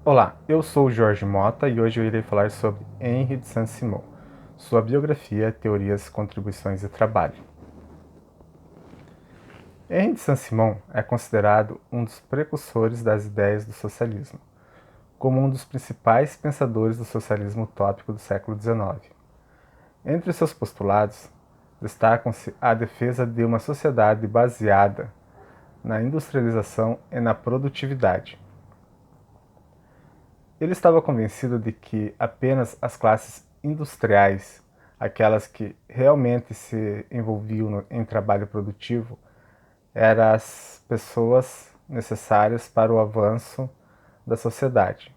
Olá, eu sou o Jorge Mota e hoje eu irei falar sobre Henri de Saint-Simon, sua biografia, teorias, contribuições e trabalho. Henri de Saint-Simon é considerado um dos precursores das ideias do socialismo, como um dos principais pensadores do socialismo utópico do século XIX. Entre seus postulados, destacam-se a defesa de uma sociedade baseada na industrialização e na produtividade. Ele estava convencido de que apenas as classes industriais, aquelas que realmente se envolviam em trabalho produtivo, eram as pessoas necessárias para o avanço da sociedade.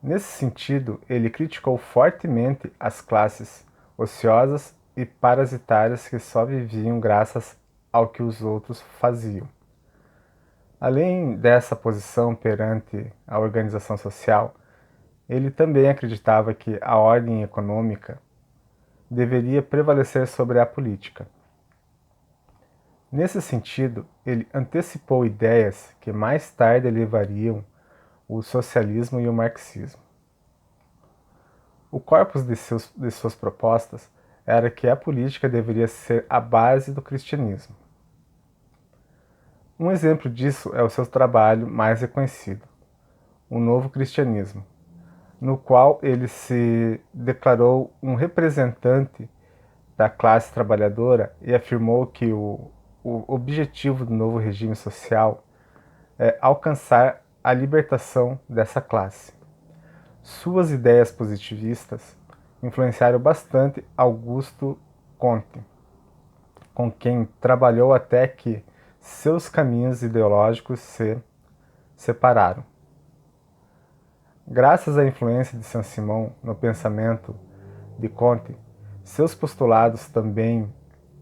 Nesse sentido, ele criticou fortemente as classes ociosas e parasitárias que só viviam graças ao que os outros faziam. Além dessa posição perante a organização social, ele também acreditava que a ordem econômica deveria prevalecer sobre a política. Nesse sentido, ele antecipou ideias que mais tarde levariam o socialismo e o marxismo. O corpus de suas propostas era que a política deveria ser a base do cristianismo. Um exemplo disso é o seu trabalho mais reconhecido, O Novo Cristianismo, no qual ele se declarou um representante da classe trabalhadora e afirmou que o objetivo do novo regime social é alcançar a libertação dessa classe. Suas ideias positivistas influenciaram bastante Augusto Comte, com quem trabalhou até que seus caminhos ideológicos se separaram. Graças à influência de Saint-Simon no pensamento de Comte, seus postulados também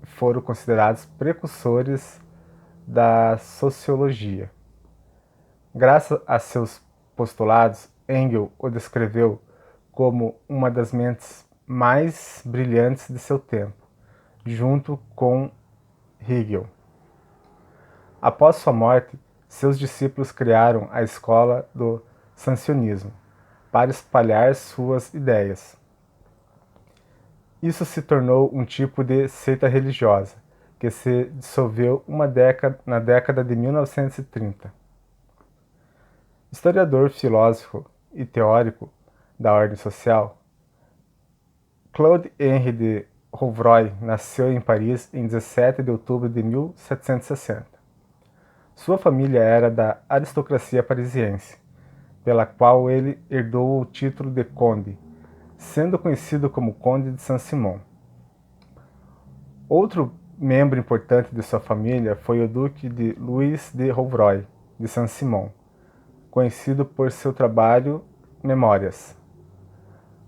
foram considerados precursores da sociologia. Graças a seus postulados, Engels o descreveu como uma das mentes mais brilhantes de seu tempo, junto com Hegel. Após sua morte, seus discípulos criaram a escola do sancionismo para espalhar suas ideias. Isso se tornou um tipo de seita religiosa, que se dissolveu na década de 1930. Historiador, filósofo e teórico da ordem social, Claude-Henri de Rouvroy nasceu em Paris em 17 de outubro de 1760. Sua família era da aristocracia parisiense, pela qual ele herdou o título de conde, sendo conhecido como Conde de Saint-Simon. Outro membro importante de sua família foi o Duque de Louis de Rouvroy de Saint-Simon, conhecido por seu trabalho Memórias,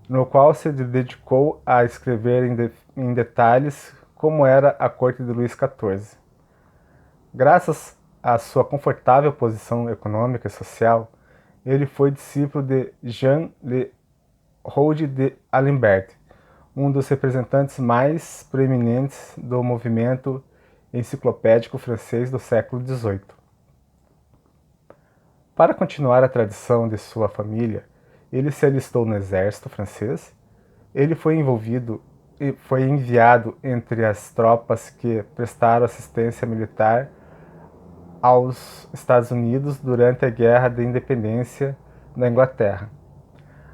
no qual se dedicou a escrever em detalhes como era a corte de Luís XIV. Graças à sua confortável posição econômica e social, ele foi discípulo de Jean Le Rode de Alembert, um dos representantes mais proeminentes do movimento enciclopédico francês do século XVIII. Para continuar a tradição de sua família, ele se alistou no exército francês. Ele foi enviado entre as tropas que prestaram assistência militar aos Estados Unidos durante a Guerra de Independência da Inglaterra.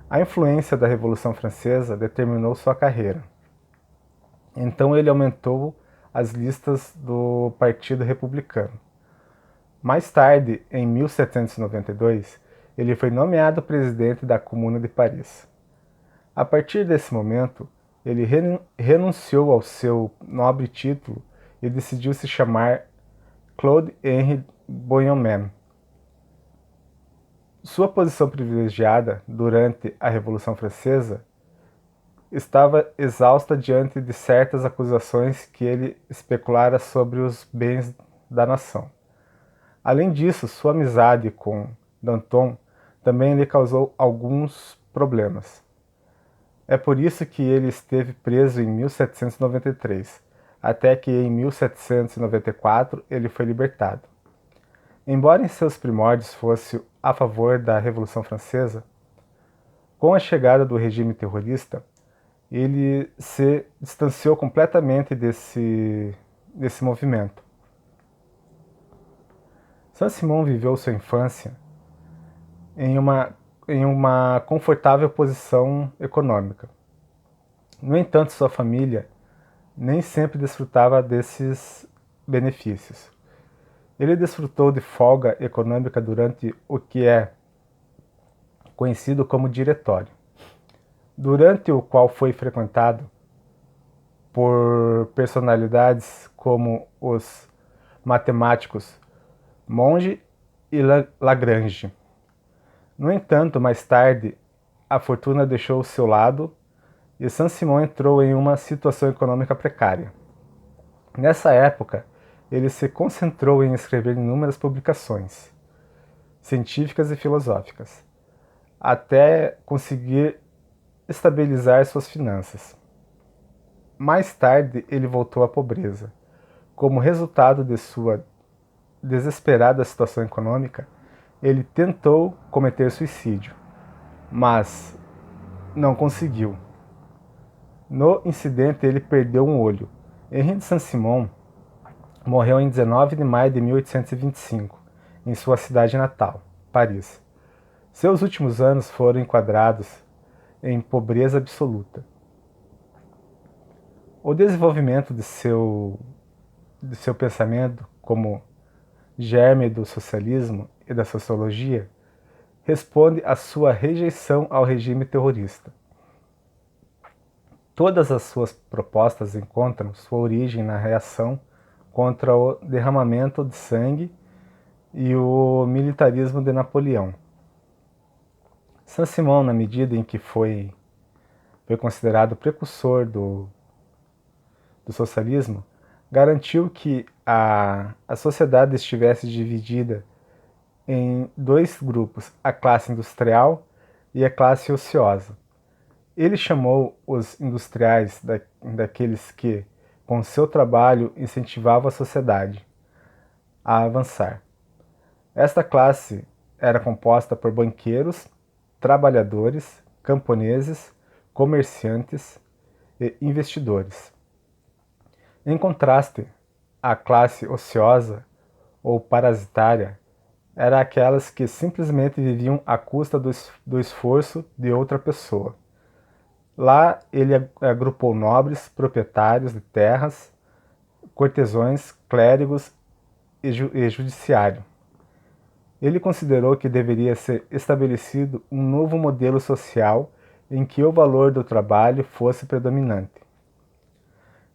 A influência da Revolução Francesa determinou sua carreira. Então ele aumentou as listas do Partido Republicano. Mais tarde, em 1792, ele foi nomeado presidente da Comuna de Paris. A partir desse momento, ele renunciou ao seu nobre título e decidiu se chamar Claude-Henri Bourguignon. Sua posição privilegiada durante a Revolução Francesa estava exausta diante de certas acusações que ele especulara sobre os bens da nação. Além disso, sua amizade com Danton também lhe causou alguns problemas. É por isso que ele esteve preso em 1793, até que em 1794 ele foi libertado. Embora em seus primórdios fosse a favor da Revolução Francesa, com a chegada do regime terrorista, ele se distanciou completamente desse movimento. Saint-Simon viveu sua infância em uma confortável posição econômica. No entanto, sua família nem sempre desfrutava desses benefícios. Ele desfrutou de folga econômica durante o que é conhecido como diretório, durante o qual foi frequentado por personalidades como os matemáticos Monge e Lagrange. No entanto, mais tarde, a fortuna deixou o seu lado e Saint-Simon entrou em uma situação econômica precária. Nessa época, ele se concentrou em escrever inúmeras publicações científicas e filosóficas, até conseguir estabilizar suas finanças. Mais tarde, ele voltou à pobreza. Como resultado de sua desesperada situação econômica, ele tentou cometer suicídio, mas não conseguiu. No incidente, ele perdeu um olho. Henri de Saint-Simon morreu em 19 de maio de 1825, em sua cidade natal, Paris. Seus últimos anos foram enquadrados em pobreza absoluta. O desenvolvimento de seu pensamento como germe do socialismo e da sociologia responde à sua rejeição ao regime terrorista. Todas as suas propostas encontram sua origem na reação contra o derramamento de sangue e o militarismo de Napoleão. Saint-Simon, na medida em que foi considerado precursor do socialismo, garantiu que a sociedade estivesse dividida em dois grupos, a classe industrial e a classe ociosa. Ele chamou os industriais daqueles que, com seu trabalho, incentivavam a sociedade a avançar. Esta classe era composta por banqueiros, trabalhadores, camponeses, comerciantes e investidores. Em contraste, a classe ociosa ou parasitária era aquelas que simplesmente viviam à custa do esforço de outra pessoa. Lá ele agrupou nobres, proprietários de terras, cortesões, clérigos e judiciário. Ele considerou que deveria ser estabelecido um novo modelo social em que o valor do trabalho fosse predominante.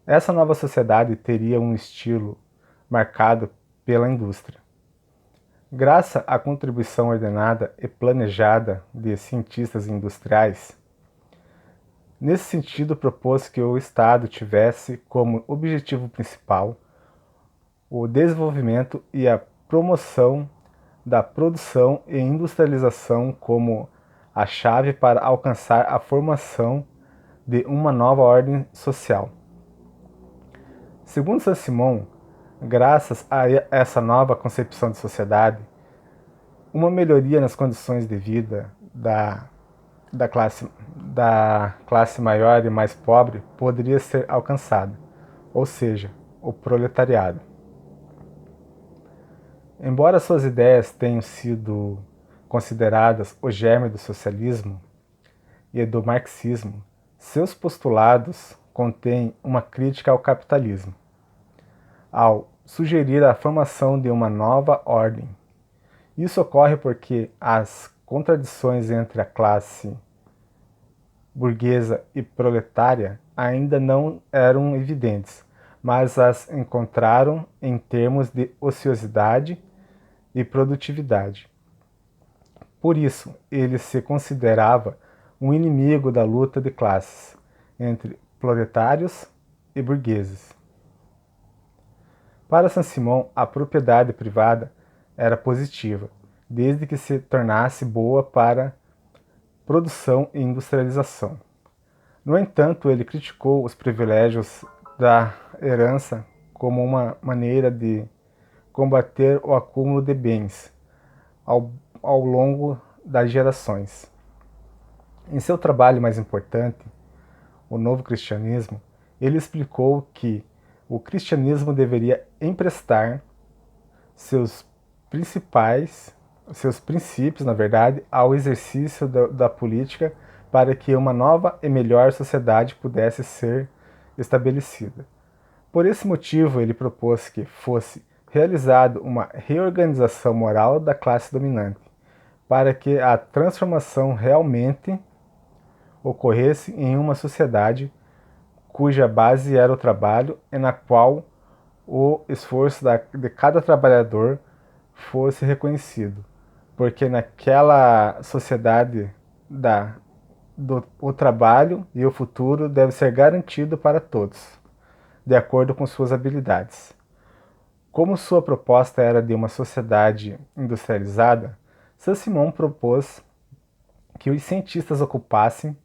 Essa nova sociedade teria um estilo marcado pela indústria. Graças à contribuição ordenada e planejada de cientistas industriais, nesse sentido propôs que o Estado tivesse como objetivo principal o desenvolvimento e a promoção da produção e industrialização como a chave para alcançar a formação de uma nova ordem social. Segundo Saint-Simon, graças a essa nova concepção de sociedade, uma melhoria nas condições de vida da classe maior e mais pobre poderia ser alcançada, ou seja, o proletariado. Embora suas ideias tenham sido consideradas o germe do socialismo e do marxismo, seus postulados contêm uma crítica ao capitalismo, ao sugerir a formação de uma nova ordem. Isso ocorre porque as contradições entre a classe burguesa e proletária ainda não eram evidentes, mas as encontraram em termos de ociosidade e produtividade. Por isso, ele se considerava um inimigo da luta de classes entre proletários e burgueses. Para Saint-Simon, a propriedade privada era positiva, desde que se tornasse boa para produção e industrialização. No entanto, ele criticou os privilégios da herança como uma maneira de combater o acúmulo de bens, ao longo das gerações. Em seu trabalho mais importante, O Novo Cristianismo, ele explicou que o cristianismo deveria emprestar seus princípios, na verdade, ao exercício da política para que uma nova e melhor sociedade pudesse ser estabelecida. Por esse motivo, ele propôs que fosse realizada uma reorganização moral da classe dominante, para que a transformação realmente ocorresse em uma sociedade cuja base era o trabalho e na qual o esforço de cada trabalhador fosse reconhecido, porque naquela sociedade o trabalho e o futuro deve ser garantido para todos, de acordo com suas habilidades. Como sua proposta era de uma sociedade industrializada, Saint-Simon propôs que os cientistas ocupassem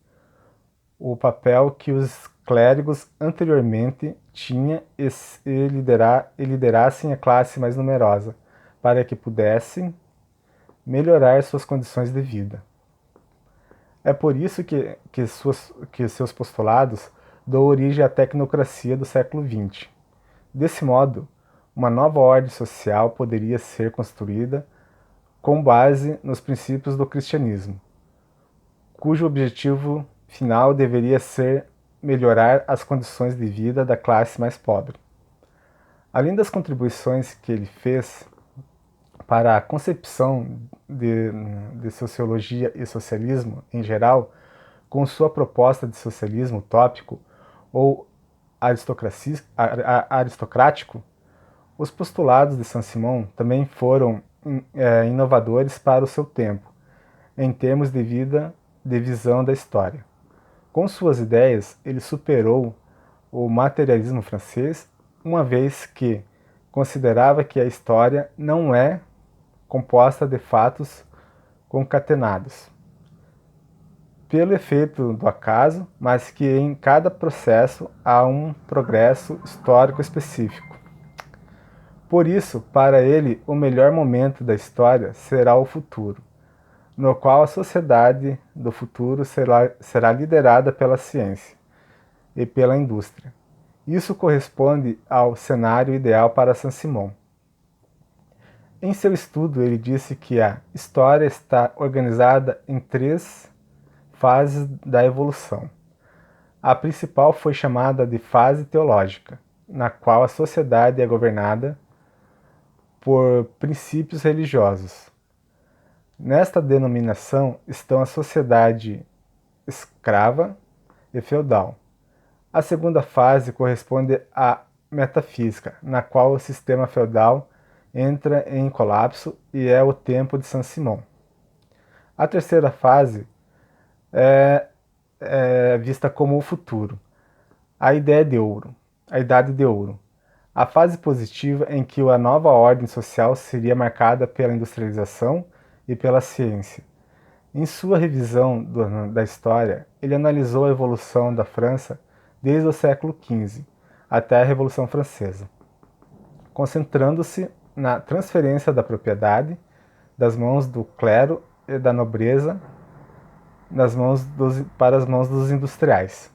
o papel que os clérigos anteriormente tinham e liderassem a classe mais numerosa, para que pudessem melhorar suas condições de vida. É por isso que seus postulados dão origem à tecnocracia do século XX. Desse modo, uma nova ordem social poderia ser construída com base nos princípios do cristianismo, cujo objetivo final deveria ser melhorar as condições de vida da classe mais pobre. Além das contribuições que ele fez para a concepção de sociologia e socialismo em geral, com sua proposta de socialismo utópico ou aristocrático, os postulados de Saint-Simon também foram inovadores para o seu tempo, em termos de visão da história. Com suas ideias, ele superou o materialismo francês, uma vez que considerava que a história não é composta de fatos concatenados pelo efeito do acaso, mas que em cada processo há um progresso histórico específico. Por isso, para ele, o melhor momento da história será o futuro, no qual a sociedade do futuro será liderada pela ciência e pela indústria. Isso corresponde ao cenário ideal para Saint-Simon. Em seu estudo, ele disse que a história está organizada em 3 fases da evolução. A principal foi chamada de fase teológica, na qual a sociedade é governada por princípios religiosos. Nesta denominação estão a sociedade escrava e feudal. A segunda fase corresponde à metafísica, na qual o sistema feudal entra em colapso e é o tempo de Saint-Simon. A terceira fase é vista como o futuro, a Idade de Ouro. A fase positiva em que a nova ordem social seria marcada pela industrialização e pela ciência. Em sua revisão da história, ele analisou a evolução da França desde o século XV até a Revolução Francesa, concentrando-se na transferência da propriedade das mãos do clero e da nobreza para as mãos dos industriais.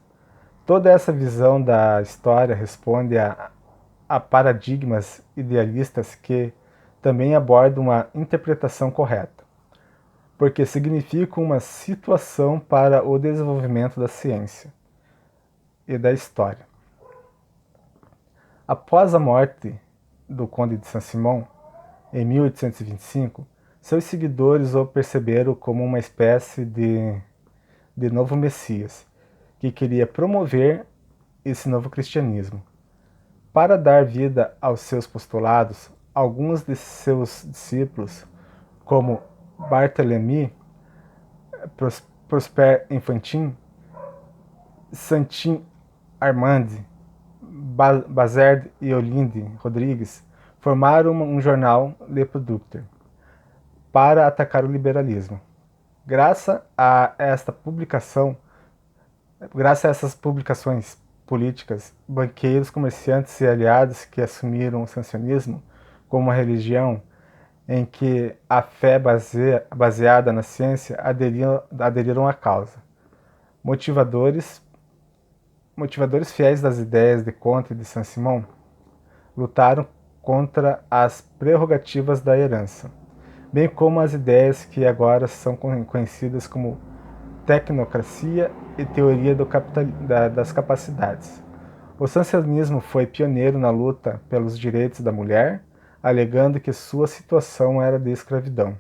Toda essa visão da história responde a paradigmas idealistas que também abordam uma interpretação correta, porque significam uma situação para o desenvolvimento da ciência e da história. Após a morte do Conde de Saint-Simon, em 1825, seus seguidores o perceberam como uma espécie de novo Messias, que queria promover esse novo cristianismo. Para dar vida aos seus postulados, alguns de seus discípulos, como Barthélemy, Prosper Enfantin, Santin Armand, Bazard e Olinde Rodrigues, formaram um jornal Le Producteur para atacar o liberalismo. Graças a essas publicações políticas, banqueiros, comerciantes e aliados que assumiram o sancionismo como uma religião em que a fé baseada na ciência aderiram à causa. Motivadores fiéis das ideias de Comte e de Saint-Simon lutaram contra as prerrogativas da herança, bem como as ideias que agora são conhecidas como tecnocracia e teoria das capacidades. O sancionismo foi pioneiro na luta pelos direitos da mulher, alegando que sua situação era de escravidão,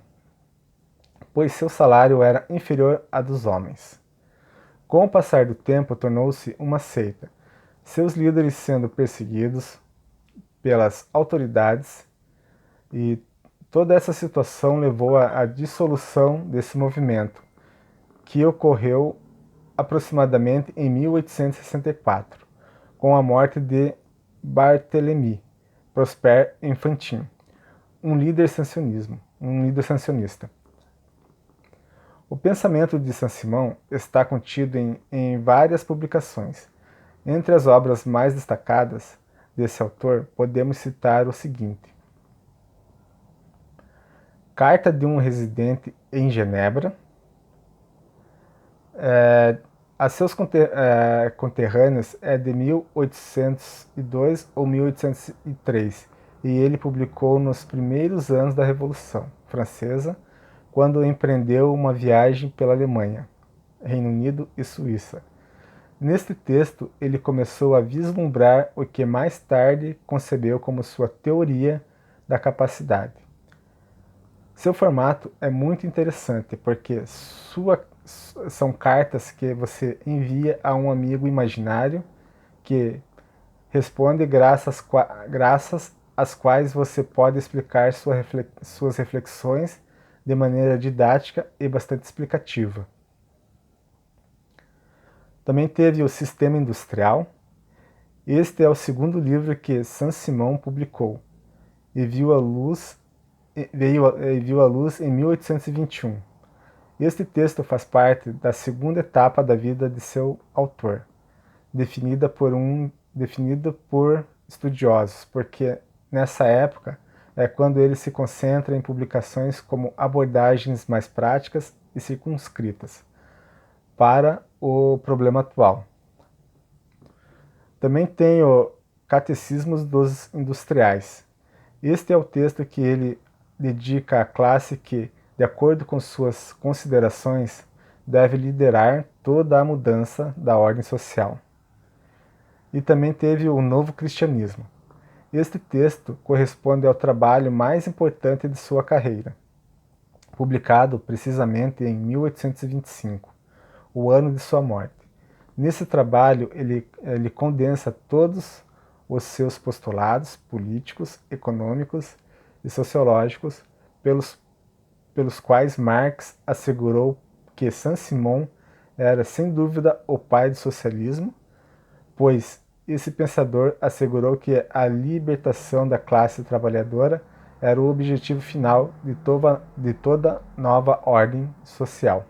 pois seu salário era inferior à dos homens. Com o passar do tempo, tornou-se uma seita, seus líderes sendo perseguidos pelas autoridades, e toda essa situação levou à dissolução desse movimento, que ocorreu aproximadamente em 1864, com a morte de Barthélemy Prosper Enfantin, um líder sancionista. O pensamento de Saint-Simon está contido em várias publicações. Entre as obras mais destacadas desse autor, podemos citar o seguinte: Carta de um residente em Genebra, a seus conterrâneos é de 1802 ou 1803, e ele publicou nos primeiros anos da Revolução Francesa, quando empreendeu uma viagem pela Alemanha, Reino Unido e Suíça. Neste texto, ele começou a vislumbrar o que mais tarde concebeu como sua teoria da capacidade. Seu formato é muito interessante, porque são cartas que você envia a um amigo imaginário que responde graças às quais você pode explicar suas reflexões de maneira didática e bastante explicativa. Também teve o Sistema Industrial. Este é o segundo livro que Saint-Simon publicou e viu a luz em 1821. Este texto faz parte da segunda etapa da vida de seu autor, definida por estudiosos, porque nessa época é quando ele se concentra em publicações como abordagens mais práticas e circunscritas para o problema atual. Também tem o Catecismos dos Industriais. Este é o texto que ele dedica à classe que, de acordo com suas considerações, deve liderar toda a mudança da ordem social. E também teve o Novo Cristianismo. Este texto corresponde ao trabalho mais importante de sua carreira, publicado precisamente em 1825, o ano de sua morte. Nesse trabalho, ele condensa todos os seus postulados políticos, econômicos e sociológicos, pelos quais Marx assegurou que Saint-Simon era sem dúvida o pai do socialismo, pois esse pensador assegurou que a libertação da classe trabalhadora era o objetivo final de toda nova ordem social.